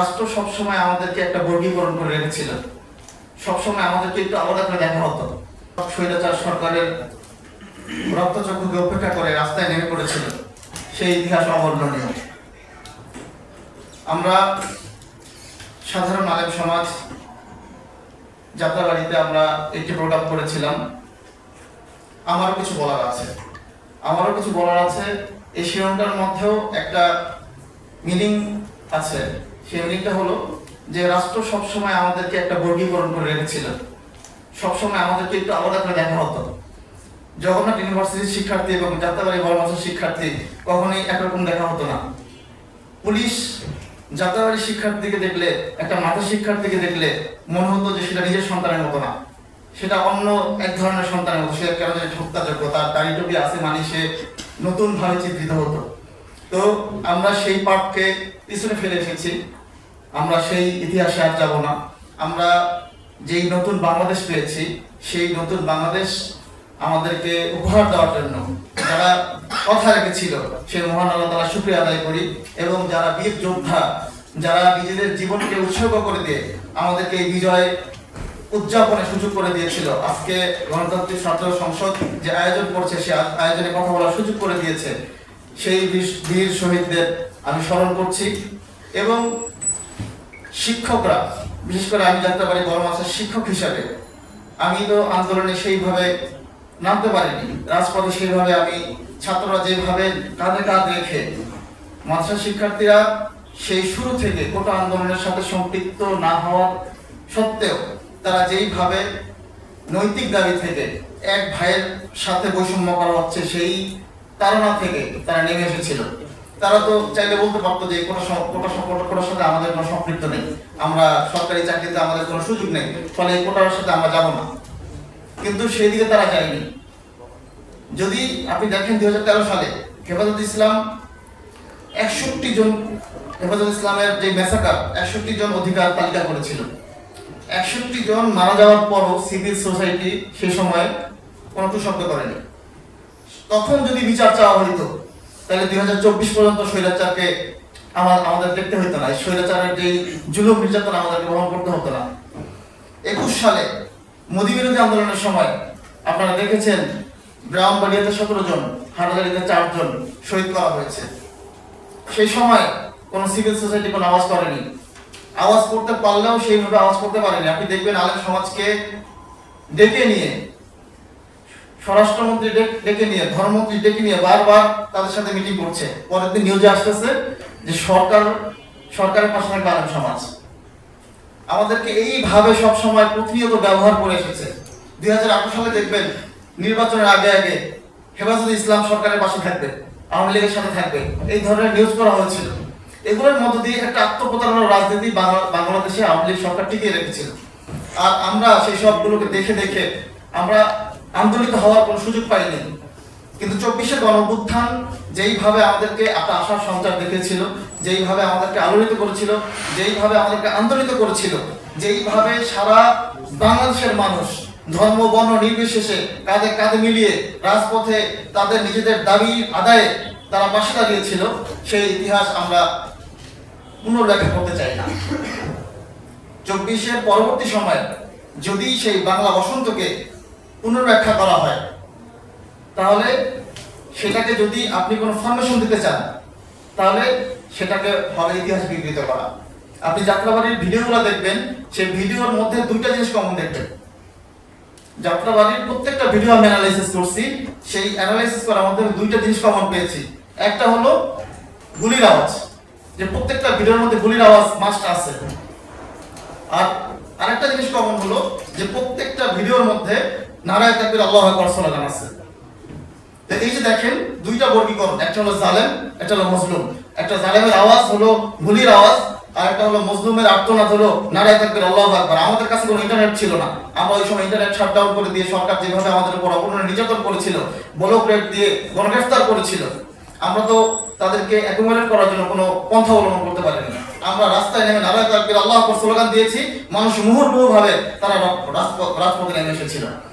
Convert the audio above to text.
রাষ্ট্র সবসময় আমাদেরকে একটা বর্গীকরণ করে রেখেছিল, সবসময় আমাদেরকে একটু আলাদা করে দেখা হতো। স্বৈরাচার সরকারের রক্তচক্ষুকে উপেক্ষা করে রাস্তায় নেমে পড়েছিল, সেই ইতিহাস অবর্ণনীয়। আমরা সাধারণ আলেম সমাজ যাত্রাবাড়িতে আমরা একটি প্রোগ্রাম করেছিলাম। আমারও কিছু বলার আছে। এই শিরোনামটার মধ্যেও একটা মিনিং আছে। সেই মিনিংটা হলো যে রাষ্ট্র সবসময় আমাদেরকে একটা বর্গীকরণ করে রেখেছিল, সবসময় আমাদেরকে একটু আলাদা করে দেখা হতো। জগন্নাথ ইউনিভার্সিটির শিক্ষার্থী এবং যাত্রাবাড়ি বড়মাছের শিক্ষার্থী কখনোই একরকম দেখা হতো না। পুলিশ যাত্রাবাড়ির শিক্ষার্থীকে দেখলে, একটা মাথার শিক্ষার্থীকে দেখলে মনে হতো যে সেটা নিজের সন্তানের মতো না, সেটা অন্য এক ধরনের সন্তানের মতো। সে কেন জানি হত্যাযোগ্য, তার দাড়ি টুপি আছে মানে সে নতুন ভাবে চিত্রিত হতো। তো আমরা সেই পাঠকে পিছনে ফেলে এসেছি, আমরা সেই ইতিহাসে আর যাব না। আমরা যেই নতুন বাংলাদেশ পেয়েছি, সেই নতুন বাংলাদেশ আমাদেরকে উপহার দেওয়ার জন্য যারা কথা রেখেছিল, সেই মহান আল্লাহ তাআলার শুকরিয়া আদায় করি। এবং যারা বীর যোদ্ধা, যারা নিজেদের জীবনকে উৎসর্গ করে দিয়ে আমাদেরকে এই বিজয় উদযাপনের সুযোগ করে দিয়েছিল, আজকে গণতান্ত্রিক ছাত্র সংসদ যে আয়োজন করছে, সে আয়োজনে কথা বলার সুযোগ করে দিয়েছে, সেই বীর শহীদদের আমি স্মরণ করছি। এবং শিক্ষকরা, বিশেষ করে আমি যাত্রাবাড়ি বড়মাছের শিক্ষক হিসাবে, আমি তো আন্দোলনে সেইভাবে নামতে পারিনি, রাজপথে সেইভাবে আমি, ছাত্ররা যেভাবে কাঁধে কাঁধ রেখে, মাদ্রাসা শিক্ষার্থীরা সেই শুরু থেকে কোটা আন্দোলনের সাথে সম্পৃক্ত না হওয়া সত্ত্বেও তারা যেইভাবে নৈতিক দাবি থেকে এক ভাইয়ের সাথে বৈষম্য করা হচ্ছে সেই তাড়না থেকে তারা নেমে এসেছিল। তারা তো চাইলে বলতে পারতো যে কোটার সাথে আমাদের কোনো সম্পৃক্ত নেই, আমরা সরকারি চাকরিতে আমাদের কোনো সুযোগ নেই, ফলে এই কোটার সাথে আমরা যাব না। কিন্তু সেই দিকে তারা যায়নি। যদি আপনি দেখেন 2013 সালে হেফাজত ইসলাম 61 জন, হেফাজত ইসলামের যে মেসাকার 61 জন অধিকার তালিকা করেছিল। 61 জন মারা যাওয়ার পরও সিভিল সোসাইটি সেই সময় কোনো শব্দ করেনি। তখন যদি বিচার চাওয়া হইতো, তাহলে 2024 পর্যন্ত স্বৈরাচারকে আমাদের দেখতে হইতো না, স্বৈরাচারের যে জুলুম নির্যাতন আমাদেরকে বহন করতে হতো না। 21 সালে মোদী বিরোধী আন্দোলনের সময় আপনারা দেখেছেন ব্রাহ্মণবাড়িয়াতে 17 জন, হাটহাজারীতে 4 জন শহীদ করা হয়েছে। সেই সময় কোনো সিভিল সোসাইটি কোনো আওয়াজ করেনি, আওয়াজ করতে পারলেও সেইভাবে আওয়াজ করতে পারেনি। আপনি দেখবেন আলেম সমাজকে ডেকে নিয়ে, স্বরাষ্ট্রমন্ত্রী ডেকে নিয়ে, ধর্মমন্ত্রী ডেকে নিয়ে বারবার তাদের সাথে মিটিং করছে। পরের দিন নিউজে আসতেছে যে সরকারের পাশে থাকবে আলেম সমাজ। আমাদেরকে এইভাবে সবসময় প্রতিনিয়ত ব্যবহার করে এসেছে। 2018 সালে দেখবেন নির্বাচনের আগে আগে হেফাজত ইসলাম সরকারের পাশে থাকবে, আওয়ামী লীগের সাথে থাকবে, এই ধরনের নিউজ করা হয়েছিল। এগুলোর মধ্য দিয়ে একটা আত্মপ্রতারণার রাজনীতি বাংলাদেশে আওয়ামী লীগ সরকার টিকিয়ে রেখেছিল। আর আমরা সেই সবগুলোকে দেখে দেখে আমরা আন্দোলিত হওয়ার কোনো সুযোগ পাইনি। কিন্তু 24-এর গণঅভ্যুত্থান যেইভাবে আমাদেরকে একটা আশার সঞ্চার দেখেছিল, যেইভাবে আমাদেরকে আলোড়িত করেছিল, যেইভাবে আমাদেরকে আন্দোলিত করেছিল, যেইভাবে সারা বাংলাদেশের মানুষ ধর্ম বর্ণ নির্বিশেষে কাঁধে কাঁধে মিলিয়ে রাজপথে তাদের নিজেদের দাবি আদায়ে তারা পাশে দাঁড়িয়েছিল, সেই ইতিহাস আমরা পুনর্ব্যাখ্যা করতে চাই না। 24-এর পরবর্তী সময়ে যদি সেই বাংলা বসন্তকে পুনর্ব্যাখ্যা করা হয়, তাহলে সেটাকে যদি আপনি কোনো ফরমেশন দিতে চান, তাহলে সেটাকে হবে ইতিহাস বিকৃত করা। আপনি যাত্রাবাড়ির ভিডিওগুলো দেখবেন, সেই ভিডিওর মধ্যে দুইটা জিনিস কমন দেখবেন। যাত্রাবাড়ির প্রত্যেকটা ভিডিও আমি অ্যানালাইসিস করছি, সেই অ্যানালাইসিস করার মধ্যে দুইটা জিনিস কমন পেয়েছি। একটা হলো গুলির আওয়াজ, যে প্রত্যেকটা ভিডিওর মধ্যে গুলির আওয়াজ মাস্ট আছে। আর আরেকটা জিনিস কমন হলো যে প্রত্যেকটা ভিডিওর মধ্যে নারায়ে তাকবীর আল্লাহু আকবার স্লোগান আছে। তো এই যে দেখেন দুইটা বর্গীকরণ, একটা হলো জালেম, একটা হলো মজলুম। একটা জালেমের আওয়াজ হলো গুলির আওয়াজ, আর একটা হলো মজলুমের আর্তনাদ হলো নারায়ে তাকবীর আল্লাহু আকবার। আমাদের কাছে কোনো ইন্টারনেট ছিল না, আমরা ওই সময় ইন্টারনেট শাটডাউন করে দিয়ে সরকার যেভাবে আমাদের উপর অপূর্ণ নির্যাতন করেছিল, ব্লক রেড দিয়ে গণগ্রেফতার করেছিল, আমরা তো তাদেরকে অ্যাকুমুলেট করার জন্য কোনো পন্থা অবলম্বন করতে পারিনি। আমরা রাস্তায় নেমে নারায়ে তাকবীর আল্লাহু আকবার স্লোগান দিয়েছি, মানুষ মুহুর্মুহুভাবে তারা রাজপথে নেমে এসেছিল।